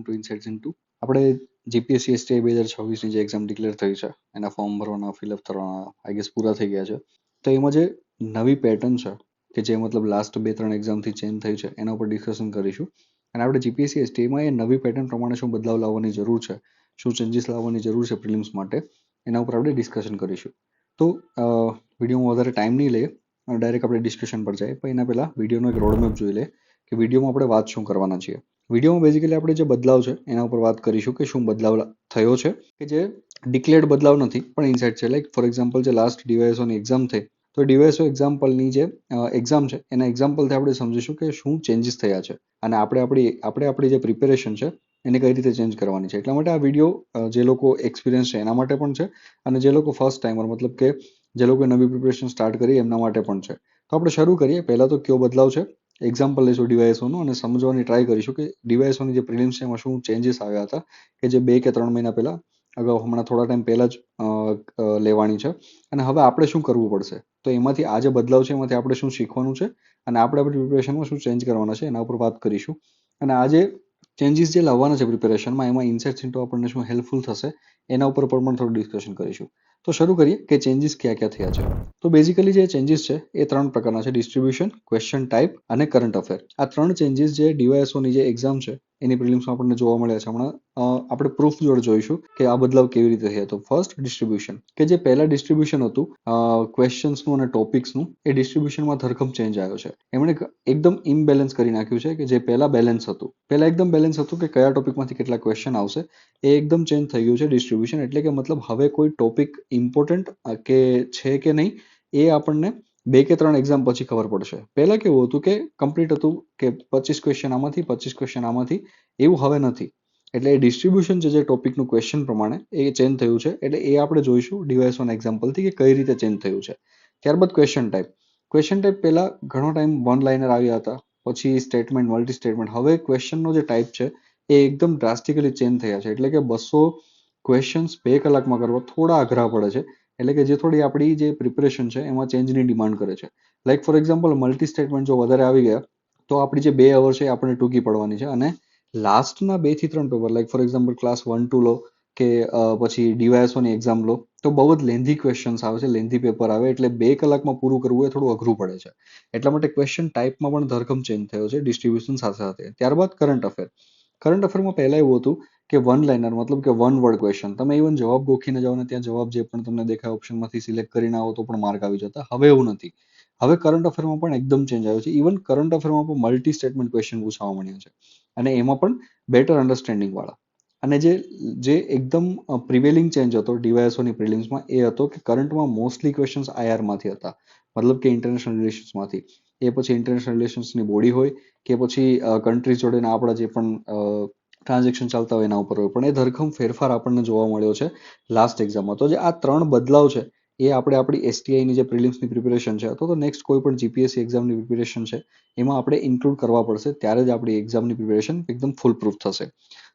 Two insights into. આપણે GPSC STI 2026ની જે એક્ઝામ ડિક્લેર થઈ છે એના ફોર્મ ભરવાના, ફિલઅપ કરવાના આઈ ગેસ પૂરા થઈ ગયા છે. તો એમાં જે નવી પેટર્ન છે કે જે મતલબ લાસ્ટ 2-3 એક્ઝામથી ચેન્જ થઈ છે એના ઉપર ડિસ્કશન કરીશું. અને આપણે જીપીએસસી એસટીઆઈમાં એ નવી પેટર્ન પ્રમાણે શું બદલાવ લાવવાની જરૂર છે, શું ચેન્જીસ લાવવાની જરૂર છે પ્રિલિમ્સ માટે, એના ઉપર આપણે ડિસ્કશન કરીશું. તો વિડીયોમાં વધારે ટાઈમ નહીં લઈએ અને ડાયરેક્ટ આપણે ડિસ્કશન પર જઈએ. પણ એના પહેલાં વિડીયોનો એક રોડમેપ જોઈ લે કે વિડીયોમાં આપણે વાત શું કરવાના છીએ. વિડીયોમાં બેઝિકલી આપણે જે બદલાવ છે એના ઉપર વાત કરીશું કે શું બદલાવ થયો છે કે જે ડિક્લેર્ડ બદલાવ નથી પણ ઇનસાઇટ છે. લાઈક ફોર એક્ઝામ્પલ જે લાસ્ટ ડીવાયએસઓની એક્ઝામ થઈ તો ડીવાયએસઓ એક્ઝામ્પલની જે એક્ઝામ છે એના એક્ઝામ્પલથી આપણે સમજીશું કે શું ચેન્જીસ થયા છે અને આપણે આપણી જે પ્રિપેરેશન છે એને કઈ રીતે ચેન્જ કરવાની છે. એટલા માટે આ વિડીયો જે લોકો એક્સપિરિયન્સ છે એના માટે પણ છે અને જે લોકો ફર્સ્ટ ટાઈમર મતલબ કે જે લોકો નવી પ્રિપેરેશન સ્ટાર્ટ કરી એમના માટે પણ છે. તો આપણે શરૂ કરીએ. પહેલાં તો કયો બદલાવ છે એક્ઝામ્પલ લઈશું ડીવાયએસઓનું અને સમજવાની ટ્રાય કરીશું કે ડીવાયએસઓની જે પ્રિલિમ્સ છે એમાં શું ચેન્જીસ આવ્યા હતા કે જે 2 કે 3 મહિના પહેલાં અગાઉ હમણાં થોડા ટાઈમ પહેલાં જ લેવાની છે અને હવે આપણે શું કરવું પડશે. તો એમાંથી આ જે બદલાવ છે એમાંથી આપણે શું શીખવાનું છે અને આપણે આપણી પ્રિપેરેશનમાં શું ચેન્જ કરવાના છે એના ઉપર વાત કરીશું. અને આ જે ચેન્જીસ જે લાવવાના છે પ્રિપેરેશનમાં એમાં ઇન્સાઇટ્સ ઇન્ટુ આપણને શું હેલ્પફુલ થશે એના ઉપર પણ થોડું ડિસ્કશન કરીશું. તો શરૂ કરીએ કે ચેન્જીસ ક્યાં ક્યાં થયા છે. તો બેઝિકલી જે ચેન્જીસ છે એ 3 પ્રકારના છે: ડિસ્ટ્રીબ્યુશન, ક્વેશ્ચન ટાઈપ અને કરંટ અફેર. આ 3 ચેન્જીસ જે ડીવાયએસઓની જે એક્ઝામ છે એની પ્રિલિમ્સમાં આપણને જોવા મળ્યા છે. હમણાં આપણે પ્રૂફ જોડે જોઈશું કે આ બદલાવ કેવી રીતે થયા. તો ફર્સ્ટ ડિસ્ટ્રીબ્યુશન કે જે પહેલા ડિસ્ટ્રીબ્યુશન હતું ક્વેશ્ચન્સનું અને ટોપિક્સનું એ ડિસ્ટ્રીબ્યુશનમાં ધરખમ ચેન્જ આવ્યો છે. એમણે એકદમ ઇમ્બેલેન્સ કરી નાખ્યું છે કે જે પહેલા બેલેન્સ હતું. પહેલા એકદમ બેલેન્સ હતું કે કયા ટોપિકમાંથી કેટલા ક્વેશ્ચન આવશે એ એકદમ ચેન્જ થઈ ગયું છે ડિસ્ટ્રીબ્યુશન. એટલે કે મતલબ હવે કોઈ ટોપિક ઇમ્પોર્ટન્ટ કે છે કે નહીં એ આપણને 2 કે 3 એક્ઝામ પછી ખબર પડશે. પહેલા કેવું હતું કે કમ્પ્લીટ હતું કે 25 ક્વેશ્ચન આમાંથી 25 ક્વેશ્ચન આમાંથી, એવું હવે નથી. એટલે એ ડિસ્ટ્રીબ્યુશન છે જે ટોપિકનું ક્વેશ્ચન પ્રમાણે એ ચેન્જ થયું છે. એટલે એ આપણે જોઈશું ડીવાયએસઓના એક્ઝામ્પલથી કે કઈ રીતે ચેન્જ થયું છે. ત્યારબાદ ક્વેશ્ચન ટાઈપ. ક્વેશ્ચન ટાઈપ પહેલા ઘણો ટાઈમ વન લાઇનર આવ્યા હતા, પછી સ્ટેટમેન્ટ, મલ્ટી સ્ટેટમેન્ટ. હવે ક્વેશ્ચનનો જે ટાઈપ છે એ એકદમ ડ્રાસ્ટિકલી ચેન્જ થયા છે. એટલે કે 200 ક્વેશ્ચન્સ 2 કલાકમાં કરવા થોડા અઘરા પડે છે. એટલે કે જે થોડી આપણી જે પ્રિપેરેશન છે એમાં ચેન્જની ડિમાન્ડ કરે છે. Like for example multi statement જો વધારે આવી ગયા તો આપણી જે 2 અવર છે એ આપણને ટૂંકી પડવાની છે અને લાસ્ટના 2 થી 3 paper like for example class 1-2 લો કે પછી ડીવાયએસઓની એક્ઝામ લો તો બહુ જ લેન્ધી ક્વેશ્ચન્સ આવે છે, લેન્ધી પેપર આવે એટલે 2 કલાકમાં પૂરું કરવું એ થોડું અઘરું પડે છે. એટલા માટે ક્વેશ્ચન ટાઈપમાં પણ ધરખમ ચેન્જ થયો છે ડિસ્ટ્રીબ્યુશન સાથે સાથે. ત્યારબાદ કરંટ અફેર. કરંટ અફેરમાં પહેલા એવું હતું કે વન લાઇનર મતલબ કે વન વર્ડ ક્વેશ્ચન. તમે ઇવન જવાબ ગોખીને જાઓ ને ત્યાં જવાબ જે પણ તમને દેખાય ઓપ્શનમાંથી સિલેક્ટ કરીને આવો તો પણ માર્ક આવી જતા. હવે એવું નથી. હવે કરંટ અફેરમાં પણ એકદમ ચેન્જ આવ્યો છે. ઇવન કરંટ અફેરમાં પણ મલ્ટી સ્ટેટમેન્ટ ક્વેશ્ચન પૂછવા મળ્યા છે અને એમાં પણ બેટર અન્ડરસ્ટેન્ડિંગ વાળા. અને જે એકદમ પ્રિવેલિંગ ચેન્જ હતો ડીવાયએસઓની પ્રિલિમ્સમાં એ હતો કે કરંટમાં મોસ્ટલી ક્વેશ્ચન્સ આઈઆરમાંથી હતા, મતલબ કે ઇન્ટરનેશનલ રિલેશન્સમાંથી. એ પછી ઇન્ટરનેશનલ રિલેશન્સની બોડી હોય કે પછી કન્ટ્રીઝ જોડેના આપણા જે પણ ટ્રાન્ઝેક્શન ચાલતા હોય એના ઉપર હોય, પણ એ ધરખમ ફેરફાર આપણને જોવા મળ્યો છે લાસ્ટ એક્ઝામમાં. તો જે આ 3 બદલાવ છે એ આપણે આપણી એસટીઆઈની જે પ્રિલિમ્સની પ્રિપેરેશન છે અથવા તો નેક્સ્ટ કોઈ પણ જીપીએસસી એક્ઝામની પ્રિપેરેશન છે એમાં આપણે ઇન્ક્લુડ કરવા પડશે. ત્યારે જ આપણી એક્ઝામની પ્રિપેરેશન એકદમ ફૂલ પ્રૂફ થશે.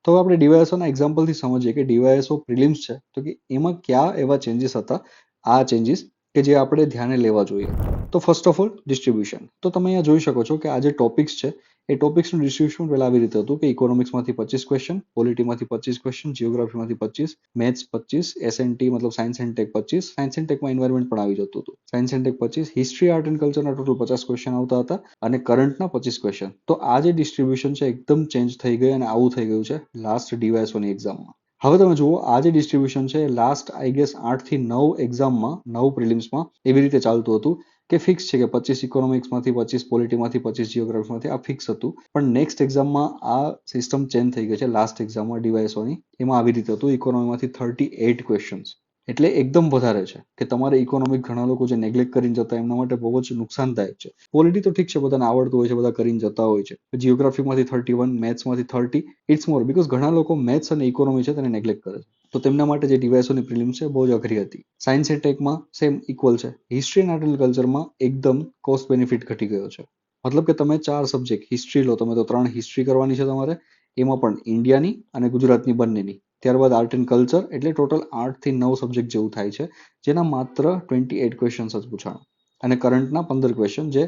તો આપણે ડીવાયએસઓના એક્ઝામ્પલથી સમજીએ કે ડીવાયએસઓ પ્રિલિમ્સ છે તો કે એમાં કયા એવા ચેન્જીસ હતા, આ ચેન્જીસ કે જે આપણે ધ્યાને લેવા જોઈએ. તો ફર્સ્ટ ઓફ ઓલ ડિસ્ટ્રીબ્યુશન. તો તમે અહીંયા જોઈ શકો છો કે આ જે ટોપિક્સ છે એ ટોપિક્સનું ડિસ્ટ્રીબ્યુશન પહેલા આવી રીતે હતું કે ઇકોનોમિક્સમાંથી 25 ક્વેશ્ચન, પોલિટીમાંથી 25 ક્વેશ્ચન, જીઓગ્રાફીમાંથી 25, મેથ્સ 25, એસએનટી મતલબ science and tech 25, science and ટેકમાં એન્વાયરમેન્ટ પણ આવી જતું હતું, science and tech 25, history, art and કલ્ચરના ટોટલ 50 ક્વેશ્ચન આવતા હતા અને કરંટના 25 ક્વેશ્ચન. તો આ જે ડિસ્ટ્રીબ્યુશન છે એકદમ ચેન્જ થઈ ગઈ અને આવું થઈ ગયું છે લાસ્ટ ડીવાયએસઓની એક્ઝામમાં. હવે તમે જુઓ આ જે ડિસ્ટ્રીબ્યુશન છે લાસ્ટ આઈ ગેસ 8 થી 9 એક્ઝામમાં 9 પ્રિલિમ્સમાં એવી રીતે ચાલતું હતું કે ફિક્સ છે કે 25 ઇકોનોમિક્સમાંથી, 25 પોલિટીમાંથી, 25 જીઓગ્રાફીમાંથી, આ ફિક્સ હતું. પણ નેક્સ્ટ એક્ઝામમાં આ સિસ્ટમ ચેન્જ થઈ ગઈ છે લાસ્ટ એક્ઝામમાં ડીવાયએસઓની. એમાં આવી રીતે હતું ઇકોનોમીમાંથી 38 ક્વેશ્ચન્સ. એટલે એકદમ વધારે છે કે તમારે ઇકોનોમિક ઘણા લોકો જે નેગ્લેક્ટ કરીને જતા એમના માટે બહુ જ નુકસાનદાયક છે. પોલિટી તો ઠીક છે, બધાને આવડતું હોય છે, બધા કરીને જતા હોય છે. જીઓગ્રાફીમાંથી 31, મેથ્સમાંથી 30, ઇટ્સ મોર બીકોઝ ઘણા લોકો મેથ્સ અને ઇકોનોમી છે તેને નેગ્લેક્ટ કરે છે. તો તેમના માટે જે ડીવાયએસઓની પ્રિલિમ્સ છે બહુ જ અઘરી હતી. સાયન્સ એન્ડ ટેકમાં સેમ ઇક્વલ છે. હિસ્ટ્રી એન્ડ આર્ટ એન્ડ કલ્ચરમાં એકદમ કોસ્ટ બેનિફિટ ઘટી ગયો છે. મતલબ કે તમે 4 સબ્જેક્ટ હિસ્ટ્રી લો તમે તો 3 હિસ્ટ્રી કરવાની છે તમારે, એમાં પણ ઇન્ડિયાની અને ગુજરાતની બંનેની. ત્યારબાદ આર્ટ એન્ડ કલ્ચર એટલે ટોટલ 8 થી 9 સબ્જેક્ટ જેવું થાય છે જેના માત્ર 28 ક્વેશ્ચન્સ જ પૂછાણા અને કરંટના 15 ક્વેશ્ચન જે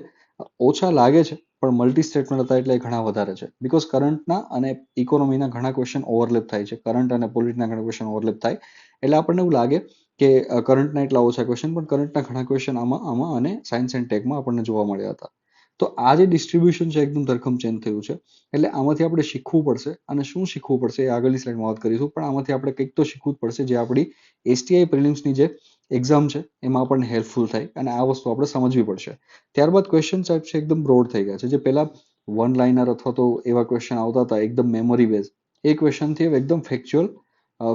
ઓછા લાગે છે પણ મલ્ટી સ્ટેટમેન્ટ હતા એટલે ઘણા વધારે છે, બીકોઝ કરંટના અને ઇકોનોમીના ઘણા ક્વેશ્ચન ઓવરલેપ થાય છે, કરંટ અને પોલિટના ઘણા ક્વેશ્ચન ઓવરલેપ થાય એટલે આપણને એવું લાગે કે કરંટના એટલા ઓછા ક્વેશ્ચન, પણ કરંટના ઘણા ક્વેશ્ચન આમાં અને સાયન્સ એન્ડ ટેકમાં આપણને જોવા મળ્યા હતા. તો આ જે ડિસ્ટ્રીબ્યુશન છે એકદમ ધરખમ ચેન્જ થયું છે, એટલે આમાંથી આપણે શીખવું પડશે, અને શું શીખવું પડશે એ આગળની સ્લાઇડમાં વાત કરીશું, પણ આમાંથી આપણે કંઈક તો શીખવું જ પડશે જે આપણી એસટીઆઈ પ્રિલિમ્સની જે એક્ઝામ છે એમાં આપણને હેલ્પફુલ થાય, અને આ વસ્તુ આપણે સમજવી પડશે. ત્યારબાદ ક્વેશ્ચન ટાઈપ છે એકદમ બ્રોડ થઈ ગયા છે, જે પહેલા વન લાઇનર અથવા તો એવા ક્વેશ્ચન આવતા હતા એકદમ મેમરી બેઝ, એ ક્વેશ્ચનથી હવે એકદમ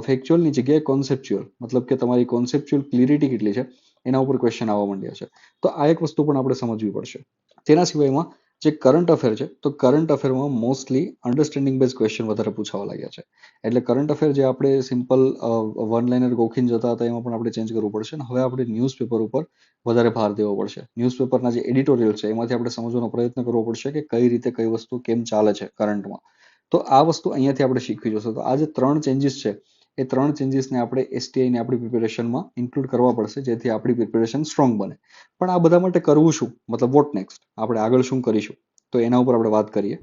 ફેક્ચ્યુઅલની જગ્યાએ કોન્સેપ્ચ્યુઅલ, મતલબ કે તમારી કોન્સેપ્ચ્યુઅલ ક્લિયરિટી કેટલી છે એના ઉપર ક્વેશ્ચન આવવા માંડ્યા છે. તો આ એક વસ્તુ પણ આપણે સમજવી પડશે. તેના સિવાયમાં જે કરંટ અફેર છે, તો કરંટ અફેરમાં મોસ્ટલી અન્ડરસ્ટેન્ડિંગ બેઝ ક્વેશ્ચન વધારે પૂછાવા લાગ્યા છે. એટલે કરંટ અફેર જે આપણે સિમ્પલ વન લાઇનર ગોખીને જતા હતા એમાં પણ આપણે ચેન્જ કરવું પડશે, અને હવે આપણે ન્યૂઝપેપર ઉપર વધારે ભાર દેવો પડશે. ન્યૂઝપેપરના જે એડિટોરિયલ છે એમાંથી આપણે સમજવાનો પ્રયત્ન કરવો પડશે કે કઈ રીતે કઈ વસ્તુ કેમ ચાલે છે કરંટમાં. તો આ વસ્તુ અહીંયાથી આપણે શીખવી જશે. તો આ જે 3 ચેન્જીસ છે એ 3 ચેન્જીસને આપણે એસટીઆઈની આપણી પ્રિપેરેશનમાં ઇન્ક્લુડ કરવા પડશે, જેથી આપણી પ્રિપેરેશન સ્ટ્રોંગ બને. પણ આ બધા માટે કરવું શું, મતલબ વોટ નેક્સ્ટ, આપણે આગળ શું કરીશું, તો એના ઉપર આપણે વાત કરીએ.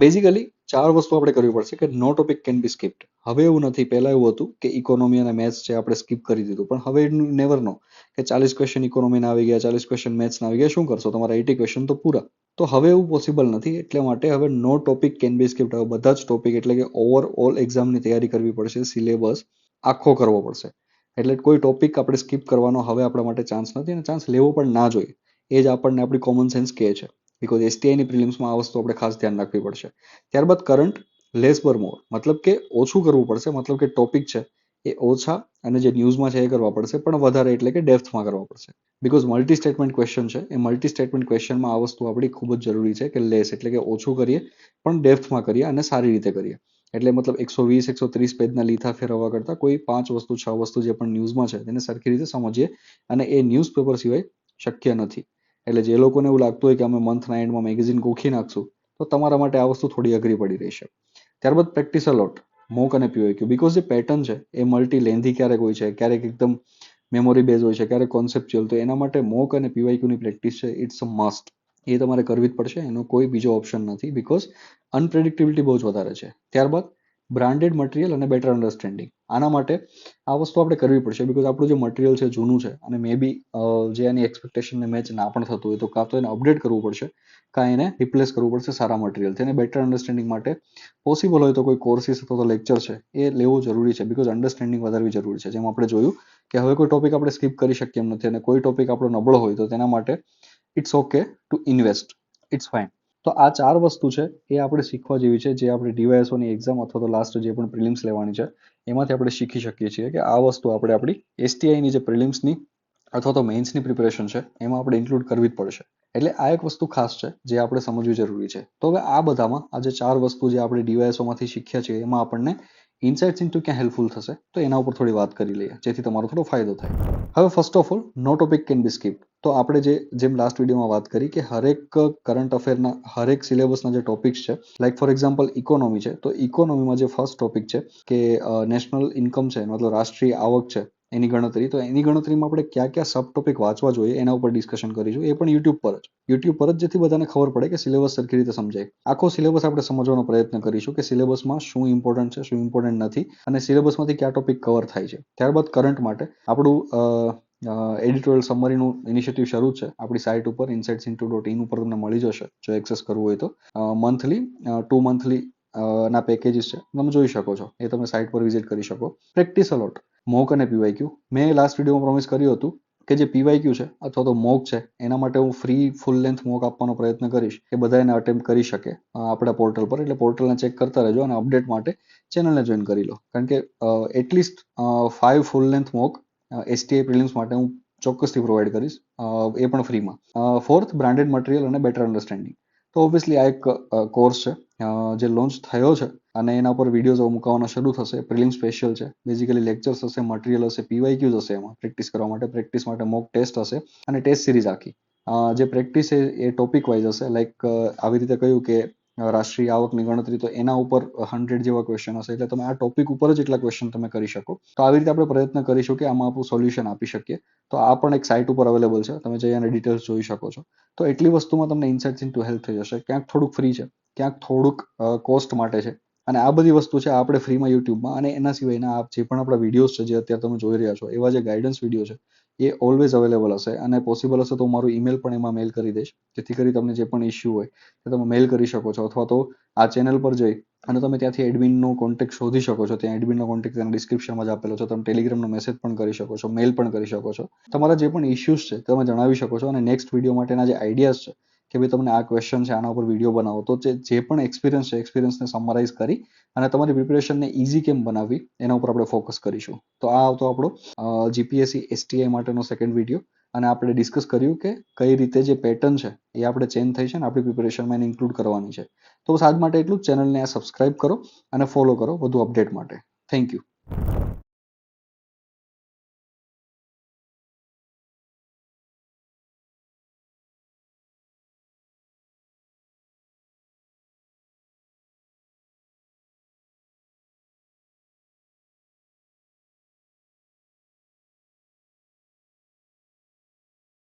બેઝિકલી 4 વસ્તુ આપણે કરવી પડશે કે નો ટોપિક કેન બી સ્કીપ્ડ. હવે એવું નથી, પહેલા એવું હતું કે ઇકોનોમી અને મેથ્સ છે આપણે સ્કીપ કરી દીધું, પણ હવે નેવર નો કે 40 ક્વેશ્ચન ઇકોનોમીના આવી ગયા, 40 ક્વેશ્ચન મેથ્સના આવી ગયા, શું કરશો, તમારા 80 ક્વેશ્ચન તો પૂરા. તો હવે એવું પોસિબલ નથી, એટલે માટે હવે નો ટોપિક કેન બી સ્કીપ્ડ. હવે બધા જ ટોપિક, એટલે કે ઓવરઓલ એક્ઝામની તૈયારી કરવી પડશે, સિલેબસ આખો કરવો પડશે. એટલે કોઈ ટોપિક આપણે સ્કીપ કરવાનો હવે આપણા માટે ચાન્સ નથી, અને ચાન્સ લેવો પણ ના જોઈએ. એ જ આપણને આપણી કોમન સેન્સ કહે છે, બીકોઝ એસટીઆઈની પ્રિલિમ્સમાં આ વસ્તુ આપણે ખાસ ધ્યાન રાખવી પડશે. ત્યારબાદ કરંટ લેસ પર મોર, મતલબ કે ઓછું કરવું પડશે, મતલબ કે ટોપિક છે એ ઓછા અને જે ન્યૂઝમાં છે એ કરવા પડશે, પણ વધારે એટલે કે ડેપ્થમાં કરવા પડશે. બીકોઝ મલ્ટી સ્ટેટમેન્ટ ક્વેશ્ચન છે, એ મલ્ટી સ્ટેટમેન્ટ ક્વેશ્ચનમાં આ વસ્તુ આપણી ખૂબ જ જરૂરી છે કે લેસ એટલે કે ઓછું કરીએ પણ ડેપ્થમાં કરીએ અને સારી રીતે કરીએ. એટલે મતલબ 120-130 પેજના લીથા ફેરવવા કરતાં કોઈ 5 વસ્તુ 6 વસ્તુ જે પણ ન્યૂઝમાં છે તેને સરખી રીતે સમજીએ, અને એ ન્યૂઝપેપર સિવાય શક્ય નથી. એટલે જે લોકોને એવું લાગતું હોય કે અમે મંથના એન્ડમાં મેગેઝિન ગોખી નાખશું, તો તમારા માટે આ વસ્તુ થોડી અઘરી પડી રહેશે. ત્યારબાદ પ્રેક્ટિસ અલોટ, મોક અને પીઓક્યુ, બીકોઝ જે પેટર્ન છે એ મલ્ટી લેન્ધી ક્યારેક હોય છે, ક્યારેક એકદમ મેમોરી બેઝ હોય છે, ક્યારેક કોન્સેપ્ચ્યુઅલ. તો એના માટે મોક અને પીવાયક્યુની પ્રેક્ટિસ છે, ઇટ્સ અ મસ્ટ. એ તમારે કરવી જ પડશે, એનો કોઈ બીજો ઓપ્શન નથી, બીકોઝ અનપ્રેડિક્ટેબિલિટી બહુ જ વધારે છે. ત્યારબાદ બ્રાન્ડેડ મટીરિયલ અને બેટર અન્ડરસ્ટેન્ડિંગ. આના માટે આ વસ્તુ આપણે કરવી પડશે, બીકોઝ આપણું જે મટીરિયલ છે જૂનું છે, અને મે બી જે એની એક્સપેક્ટેશનને મેચ ના પણ થતું હોય, તો કાં તો એને અપડેટ કરવું પડશે, કાં એને રિપ્લેસ કરવું પડશે સારા મટીરિયલથી. એને બેટર અન્ડરસ્ટેન્ડિંગ માટે પોસિબલ હોય તો કોઈ કોર્સિસ અથવા તો લેક્ચર છે એ લેવું જરૂરી છે, બીકોઝ અન્ડરસ્ટેન્ડિંગ વધારવી જરૂરી છે. જેમ આપણે જોયું કે હવે કોઈ ટોપિક આપણે સ્કીપ કરી શકીએ એમ નથી, અને કોઈ ટોપિક આપણો નબળો હોય તો તેના માટે it's okay to invest, it's fine. તો આ 4 વસ્તુ છે એ આપણે શીખવા જેવી છે, જે આપણે ડીવાયએસઓની એક્ઝામ અથવા તો લાસ્ટ જે પણ પ્રિલિમ્સ લેવાની છે એમાંથી આપણે શીખી શકીએ છીએ કે આ વસ્તુ આપણે આપણી એસટીઆઈની જે પ્રિલિમ્સની અથવા તો મેઇન્સની પ્રિપેરેશન છે એમાં આપણે ઇન્ક્લુડ કરવી જ પડશે. એટલે આ એક વસ્તુ ખાસ છે જે આપણે સમજવી જરૂરી છે. તો હવે આ બધામાં આ જે 4 વસ્તુ જે આપણે ડીવાયએસઓમાંથી શીખ્યા છે એમાં આપણને ઇન્સાઇટ્સ ઇન્ટુ ક્યાં હેલ્પફુલ થશે, તો એના ઉપર થોડી વાત કરી લઈએ, જેથી તમારો થોડો ફાયદો થાય. હવે first of all, no topic can be skip. તો આપણે જેમ લાસ્ટ વિડીયોમાં વાત કરી કે હરેક કરંટ અફેરના હરેક સિલેબસના જે ટોપિક્સ છે, લાઈક ફોર એક્ઝામ્પલ ઇકોનોમી છે, તો ઇકોનોમીમાં જે ફર્સ્ટ ટોપિક છે કે નેશનલ ઇન્કમ છે, મતલબ રાષ્ટ્રીય આવક છે એની ગણતરી, તો એની ગણતરીમાં આપણે કયા કયા સબ ટોપિક વાંચવા જોઈએ એના ઉપર ડિસ્કશન કરીશું, એ પણ યુટ્યુબ પર જ, જેથી બધાને ખબર પડે કે સિલેબસ સરખી રીતે સમજાય. આખો સિલેબસ આપણે સમજવાનો પ્રયત્ન કરીશું કે સિલેબસમાં શું ઇમ્પોર્ટન્ટ છે, શું ઇમ્પોર્ટન્ટ નથી, અને સિલેબસમાંથી કયા ટોપિક કવર થાય છે. ત્યારબાદ કરંટ માટે આપણું એડિટોરિયલ સમરીનું ઇનિશિયેટિવ શરૂ છે આપણી સાઇટ ઉપર insightsinto.in ઉપર તમને મળી જશે જો એક્સેસ કરવું હોય તો. મંથલી 2 મંથલી ના પેકેજીસ છે, તમે જોઈ શકો છો, એ તમે સાઇટ પર વિઝિટ કરી શકો. પ્રેક્ટિસ અલોટ, મોક અને પીવાયક્યુ. મેં લાસ્ટ વિડીયોમાં પ્રોમિસ કર્યું હતું કે જે પીવાયક્યુ છે અથવા તો મોક છે એના માટે હું ફ્રી ફૂલ લેન્થ મોક આપવાનો પ્રયત્ન કરીશ કે બધા એને અટેમ્પ્ટ કરી શકે આપણા પોર્ટલ પર. એટલે પોર્ટલને ચેક કરતા રહેજો, અને અપડેટ માટે ચેનલને જોઈન કરી લો, કારણ કે એટલીસ્ટ 5 ફૂલ લેન્થ મોક એસટીઆઈ પ્રિલિમ્સ માટે હું ચોક્કસથી પ્રોવાઈડ કરીશ, એ પણ ફ્રીમાં. ફોર્થ, બ્રાન્ડેડ મટીરિયલ અને બેટર અન્ડરસ્ટેન્ડિંગ. તો ઓબ્વિયસલી આ એક કોર્સ છે જે લોન્ચ થયો છે, અને એના પર વિડીયોઝ મૂકવાના શરૂ થશે. પ્રિલિમ સ્પેશિયલ છે, બેઝિકલી લેક્ચર્સ હશે, મટીરિયલ હશે, પીવાયક્યુઝ હશે, એમાં પ્રેક્ટિસ કરવા માટે, પ્રેક્ટિસ માટે મોક ટેસ્ટ હશે, અને ટેસ્ટ સિરીઝ આખી. જે પ્રેક્ટિસ એ ટોપિક વાઇઝ હશે, લાઈક આવી રીતે કહ્યું કે રાષ્ટ્રીય આવકની ગણતરી, તો એના ઉપર 100 જેવા ક્વેશ્ચન હશે. એટલે તમે આ ટોપિક ઉપર જ એટલા ક્વેશ્ચન તમે કરી શકો. તો આવી રીતે આપણે પ્રયત્ન કરીશું કે આમાં આપણું સોલ્યુશન આપી શકીએ. તો આ પણ એક સાઇટ ઉપર અવેલેબલ છે, તમે જઈ અને ડિટેલ્સ જોઈ શકો છો. તો એટલી વસ્તુમાં તમને ઇન્સાઇટ્સ ઇન્ટુ હેલ્થ થઈ જશે. ક્યાંક થોડુંક ફ્રી છે, ક્યાંક થોડુંક કોસ્ટ માટે છે, અને આ બધી વસ્તુ છે આપણે ફ્રીમાં યુટ્યુબમાં, અને એના સિવાયના જે પણ આપણા વિડીયોઝ છે જે અત્યારે તમે જોઈ રહ્યા છો, એવા જે ગાઈડન્સ વિડીયો છે એ ઓલવેઝ અવેલેબલ હશે. અને પોસિબલ હશે તો હું મારું ઈમેલ પણ એમાં મેલ કરી દઈશ, જેથી કરી તમને જે પણ ઇસ્યુ હોય એ તમે મેલ કરી શકો છો, અથવા તો આ ચેનલ પર જઈ અને તમે ત્યાંથી એડમિનનો કોન્ટેક્ટ શોધી શકો છો. ત્યાં એડમિનનો કોન્ટેક્ટ ત્યાં ડિસ્ક્રિપ્શનમાં જ આપેલો છે. તમે ટેલિગ્રામનો મેસેજ પણ કરી શકો છો, મેલ પણ કરી શકો છો. તમારા જે પણ ઇસ્યુઝ છે તમે જણાવી શકો છો. અને નેક્સ્ટ વિડીયો માટેના જે આઈડિયાઝ છે કે ભાઈ તમને આ ક્વેશ્ચન છે, આના ઉપર વિડીયો બનાવો, તો જે પણ એક્સપિરિયન્સ છે એક્સપિરિયન્સને સમરાઇઝ કરી અને તમારી પ્રિપેરેશનને ઇઝી કેમ બનાવવી એના ઉપર આપણે ફોકસ કરીશું. તો આ આવતો આપણો જીપીએસસી એસટીઆઈ માટેનો સેકન્ડ વિડીયો. અને આપણે ડિસ્કસ કર્યું કે કઈ રીતે જે પેટર્ન છે એ આપણે ચેન્જ થઈ છે ને આપણી પ્રિપેરેશનમાં એને ઇન્ક્લુડ કરવાની છે. તો બસ આજ માટે એટલું જ. ચેનલને સબસ્ક્રાઇબ કરો અને ફોલો કરો વધુ અપડેટ માટે. Thank you.